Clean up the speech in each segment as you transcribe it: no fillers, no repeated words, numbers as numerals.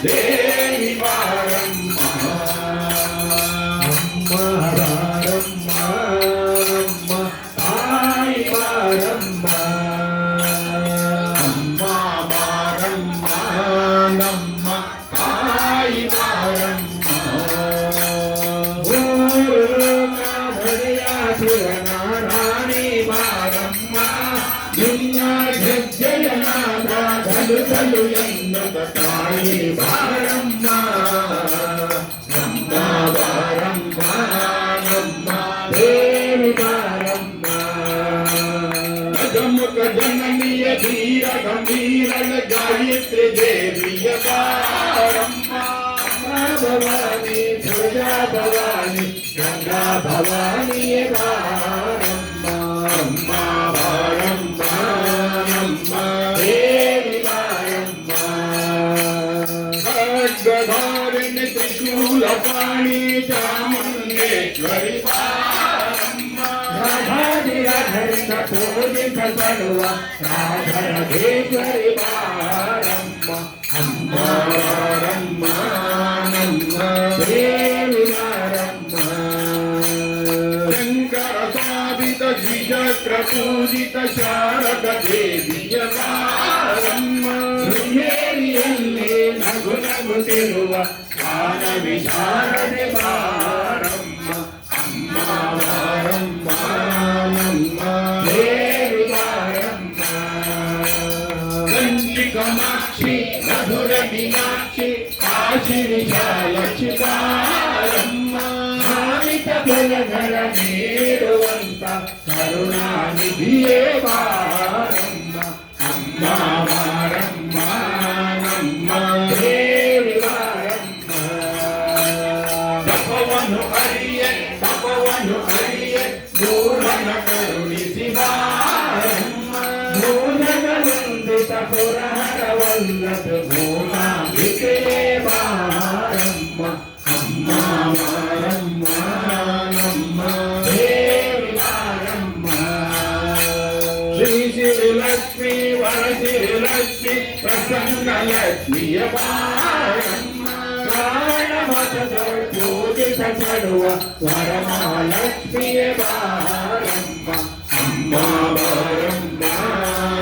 దేవి వారమ్మ అమ్మ వారమ్మ అమ్మ తాయి వారమ్మ అమ్మ వారమ్మ అమ్మ తాయి వారమ్మ నారాణి వారమ్మ నిన్న జయనాథ ధలు ధలు ఎన్నద తాయి వారమ్మ అమ్మ వారమ్మ అమ్మ దేవి వారమ్మ గజముఖ జననీయ ధీర గంభీర గాయత్రి దేవియ వారమ్మ భవాని దుర్గా భవాని గంగా భవాని వారమ్మ అమ్మ వారమ్మ అమ్మ దేవి వారమ్మ ఖడ్గధారిణి త్రిశూలపాణి చాముండేశ్వరి వారమ్మ రాధాధిరధరిత పూజిత సర్వ రాధరధేశ్వరి వారమ్మ అమ్మ వారమ్మ దేవి వారమ్మ శంకర సాధిత ద్విచక్ర పూజిత శారద దేవియ వారమ్మ ಶೃಂಗೇರಿಯಲ್ಲಿ ನಗು ನಗುತ್ತಿರುವ ಗಾನ ವಿಶಾರದೆ ವಾರಮ್ಮ ಅಮ್ಮ ವಾರಮ್ಮ ನಮ್ಮ ದೇವಿ ವಾರಮ್ಮ ಕಂಚಿ ಕಾಮಾಕ್ಷಿ ಮಧುರ ಮೀನಾಕ್ಷಿ ಕಾಶಿ ವಿಶಾಲಕ್ಷಿ ವಾರಮ್ಮ ಭಾವಿತ ಫಲಧರ ನೀಡುವಂತ ಕರುಣಾನಿಧಿಯೇ ವಾರಮ್ಮ ಅಮ್ಮ ವಾರಮ್ಮ ನಮ್ಮ ದೇವಿ ವಾರಮ್ಮ ತಪವನ್ನು ಅರಿಯೆ ಮೂರನ ಕರುಣಿಸಿ ವಾರಮ್ಮ ಮೂರನೊಂದಿತ ಪುರಹರವಲ್ಲದ ಮೂಲಾಂಬಿಕೆ ವಾರಮ್ಮ ಅಮ್ಮ ವಾರಮ್ಮ ನಮ್ಮ ದೇವಿ ವಾರಮ್ಮ ಶ್ರೀ ಶ್ರೀ ಲಕ್ಷ್ಮೀ ವರಸಿರಿ ಲಕ್ಷ್ಮಿ ಪ್ರಸನ್ನ ಲಕ್ಷ್ಮಿಯ ವಾರಮ್ಮ ಶ್ರಾವಣ ಮಾಸದೊಳ ಪೂಜಿತ ಪಡುವ ವರಮಹಾಲಕ್ಷ್ಮಿಯ ವಾರಮ್ಮ ಅಮ್ಮ ವಾರಮ್ಮ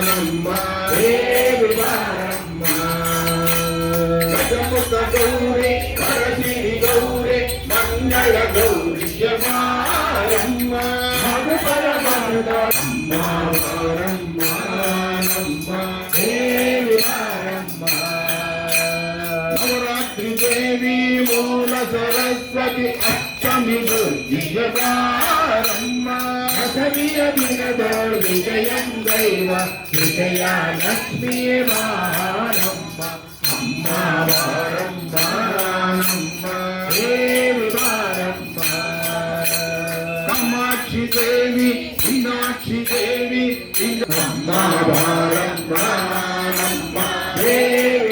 ನಮ್ಮ ದೇವಿ ವಾರಮ್ಮ ಗಜಮುಖ ಗೌರಿ ವರಸಿರಿ ಗೌರಿ ಮಂಗಳ ಗೌರಿಯ ವಾರಮ್ಮ ಮಧುಪರಮದ ಅಮ್ಮ ವಾರಮ್ಮ ನಮ್ಮ ದೇವಿ ವಾರಮ್ಮ ನವರಾತ್ರಿ ದೇವಿ ಮೂಲ ಸರಸ್ವತಿ ಅಷ್ಟಮಿ ದುರ್ಗಿಯ ವಾರಮ್ಮ ದಶಮಿಯ ದಿನದೊಳು ವಿಜಯಂ ದೈವ ವಿಜಯ ಲಕ್ಷ್ಮಿಯ ವಾರಮ್ಮ ಅಮ್ಮ ವಾರಮ್ಮ ನಮ್ಮ ದೇವಿ ವಾರಮ್ಮ ಕಾಮಾಕ್ಷಿ ದೇವಿ ಮೀನಾಕ್ಷಿ ದೇವಿ ಅಮ್ಮ ವಾರಮ್ಮ ನಮ್ಮ ದೇವಿ